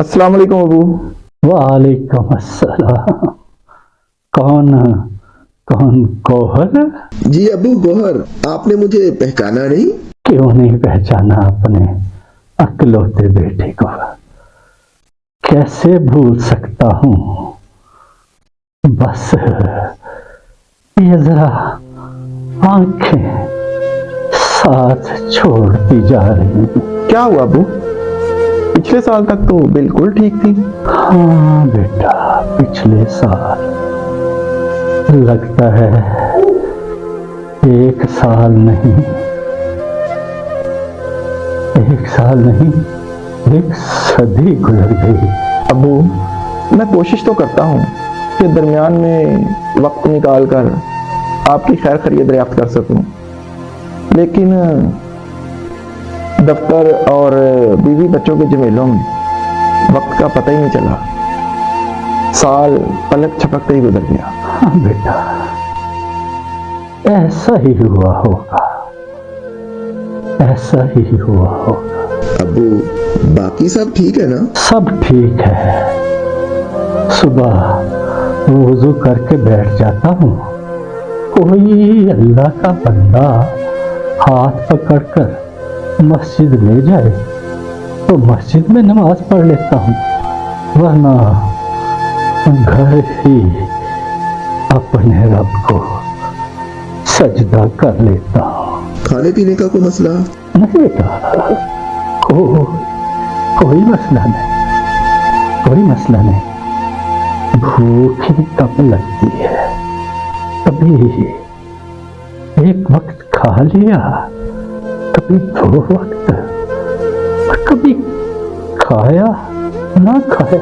अस्सलाम वालेकुम अबू। वालेकुम अस्सलाम। कौन कौन गौहर? जी अबू गौहर, आपने मुझे पहचाना नहीं? क्यों नहीं पहचाना अपने अकलौते बेटे को? कैसे भूल सकता हूँ। बस ये जरा आंखें साथ छोड़ती जा रही हैं। क्या हुआ अबू? पिछले साल तक तो बिल्कुल ठीक थी। हाँ बेटा, पिछले साल लगता है 1 साल नहीं, 1 साल नहीं, 1 सदी गुजर गई। अबू, मैं कोशिश तो करता हूँ कि दरमियान में वक्त निकाल कर आपकी खैर खैरियत दरियाफ्त कर सकूं, लेकिन दफ्तर और बीवी बच्चों के झमेलों में वक्त का पता ही नहीं चला। साल पलक झपकते ही गुजर गया। हाँ बेटा, ऐसा ही हुआ होगा, ऐसा ही हुआ होगा। अबू, बाकी सब ठीक है ना? सब ठीक है। सुबह वुजू करके बैठ जाता हूँ, कोई अल्लाह का बंदा हाथ पकड़कर मस्जिद ले जाए तो मस्जिद में नमाज पढ़ लेता हूँ, वरना घर ही अपने रब को सजदा कर लेता हूँ। खाने पीने का कोई मसला? नहीं बेटा, कोई मसला नहीं, कोई मसला नहीं। भूख ही कम लगती है, कभी एक वक्त खा लिया, कभी 2 वक्त, और कभी खाया ना खाया,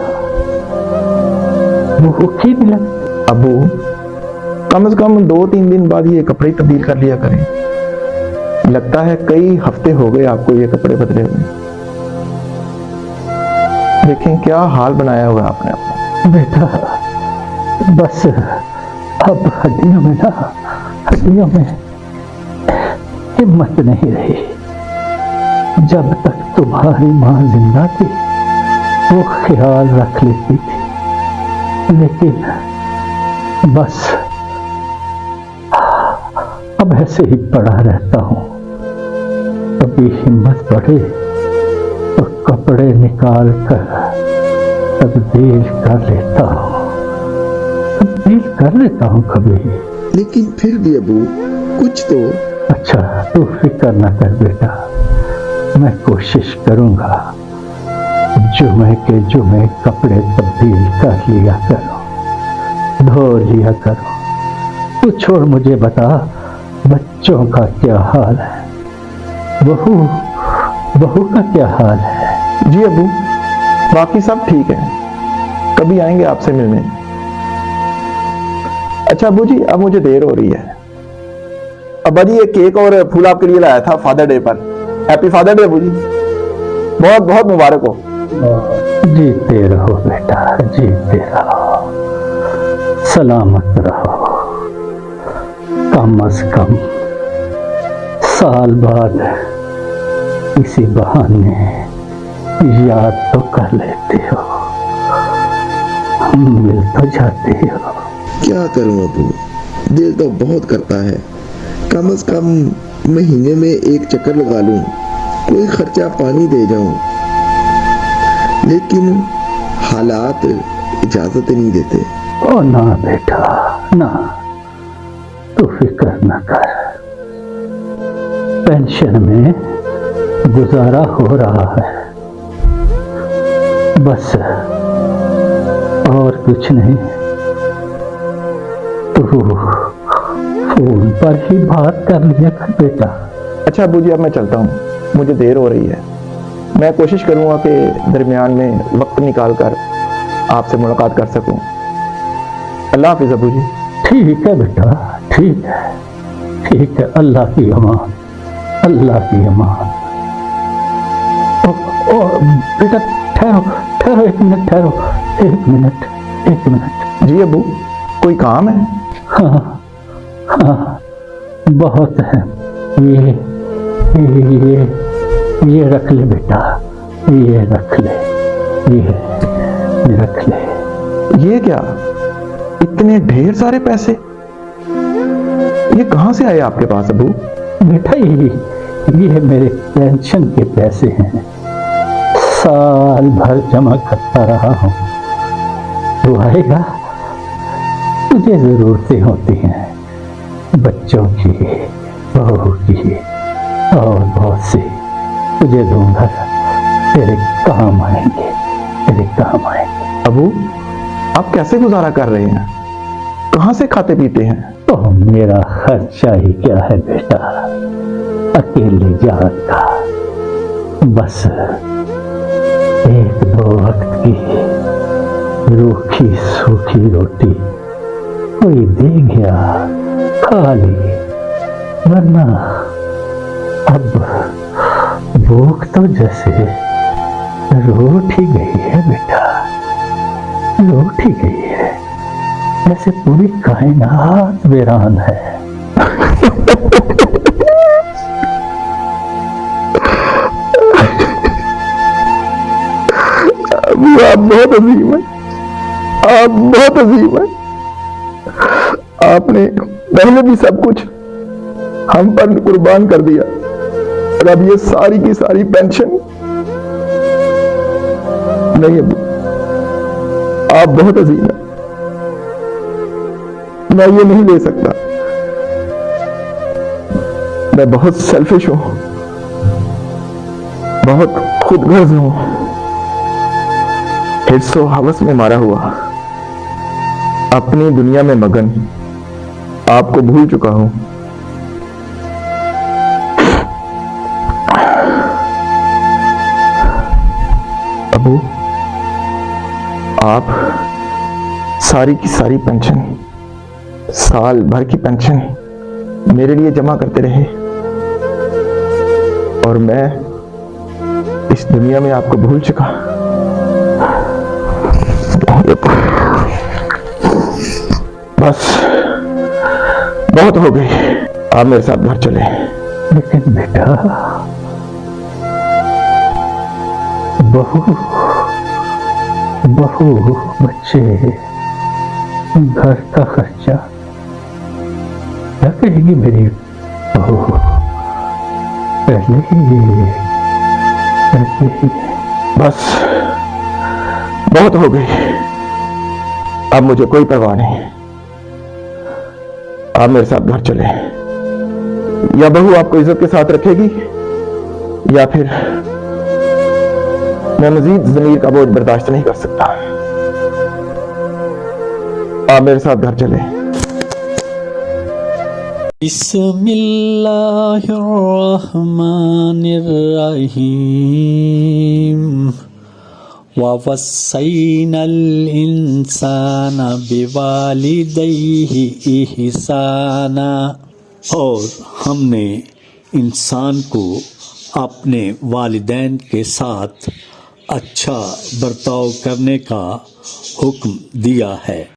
भूख ही नहीं लगती। अबू, कम से कम 2-3 दिन बाद ये कपड़े तब्दील कर लिया करें। लगता है कई हफ्ते हो गए आपको ये कपड़े बदले हुए। देखें क्या हाल बनाया हुआ है आपने अपना। बेटा, बस अब हड्डियों में ना, हड्डियों में हिम्मत नहीं रही। जब तक तुम्हारी माँ जिंदा थी वो ख्याल रख लेती थी, लेकिन बस अब ऐसे ही पड़ा रहता हूँ। कभी हिम्मत बढ़े तो कपड़े निकाल कर तब्दील कर लेता हूँ, तब्दील कर लेता हूँ कभी। लेकिन फिर भी अबू, कुछ तो। अच्छा, तू फिक्र न कर बेटा, मैं कोशिश करूंगा जुमे के जुमे कपड़े तब्दील कर लिया करो, धो लिया करो। तू छोड़, मुझे बता बच्चों का क्या हाल है, बहू का क्या हाल है? जी अबू, बाकी सब ठीक है, कभी आएंगे आपसे मिलने। अच्छा अबू जी, अब मुझे देर हो रही है। अब्बा जी, ये केक और फूल आपके लिए लाया था फादर डे पर। हैप्पी फादर डे अबू जी, बहुत बहुत मुबारक हो। जीते रहो बेटा, जीते रहो, सलामत रहो। कम से कम साल बाद इसी बहाने याद तो कर लेते हो, मिल तो जाते हो। क्या करूं अबू, दिल तो बहुत करता है कम से कम महीने में 1 चक्कर लगा लूं, कोई खर्चा पानी दे जाऊं, लेकिन हालात इजाजत नहीं देते। ओ ना बेटा ना, तू फिक्र न कर, पेंशन में गुजारा हो रहा है, बस और कुछ नहीं। तू फोन पर ही बात कर लिया कर बेटा। अच्छा अबू जी, अब मैं चलता हूँ, मुझे देर हो रही है। मैं कोशिश करूंगा कि दरमियान में वक्त निकाल कर आपसे मुलाकात कर सकूं। अल्लाह हाफिज अबू जी। ठीक है बेटा, ठीक है, ठीक है। अल्लाह की अमान, अल्लाह की अमान। ओ बेटा, ठहरो ठहरो, 1 मिनट ठहरो, 1 मिनट, 1 मिनट। जी अबू, कोई काम है? हाँ हाँ, बहुत है। ये रख ले बेटा, ये रख ले, ये रख ले। ये क्या, इतने ढेर सारे पैसे ये कहां से आए आपके पास अबू? बेटा ये मेरे पेंशन के पैसे हैं, साल भर जमा करता रहा हूं। तू आएगा, तुझे जरूरतें होती हैं, बच्चों की, बहू की और बहुत सी, तुझे दूंगा, तेरे काम आएंगे, तेरे काम आएंगे। अबू, आप कैसे गुजारा कर रहे हैं? कहां से खाते पीते हैं? तो मेरा खर्चा ही क्या है बेटा, अकेले जान का, बस एक दो वक्त की रूखी सूखी रोटी कोई दे गया, खा ली, वरना अब भूख तो जैसे रूठ ही गई है बेटा, रूठ ही गई है, जैसे पूरी कायनात वीरान है। अबू, आप बहुत अजीब हैं, आप बहुत अजीब हैं। आपने पहले भी सब कुछ हम पर कुर्बान कर दिया और अब ये सारी की सारी पेंशन। नहीं अबू, आप बहुत अजीब हैं, मैं ये नहीं ले सकता। मैं बहुत सेल्फिश हूं, बहुत खुदगर्ज हूं, हिर्सो हवस में मारा हुआ, अपनी दुनिया में मगन, आपको भूल चुका हूं। अबू, आप सारी की सारी पेंशन, साल भर की पेंशन मेरे लिए जमा करते रहे और मैं इस दुनिया में आपको भूल चुका। बस बहुत हो गई, आप मेरे साथ घर चले। लेकिन बेटा, बहू बहू, बच्चे, घर का खर्चा क्या कहेगी मेरी बहू? पहले ही बस बहुत हो गई, अब मुझे कोई परवाह नहीं, आप मेरे साथ घर चले। या बहू आपको इज्जत के साथ रखेगी या फिर मैं मजीद जमीर का बोझ बर्दाश्त नहीं कर सकता। आप मेरे साथ घर चले। बिस्मिल्लाहिर्रहमानिर्रहीम ववस्सैनल इंसाना बिवालिदैहि इहसाना, और हमने इंसान को अपने वालिदैन के साथ अच्छा बर्ताव करने का हुक्म दिया है।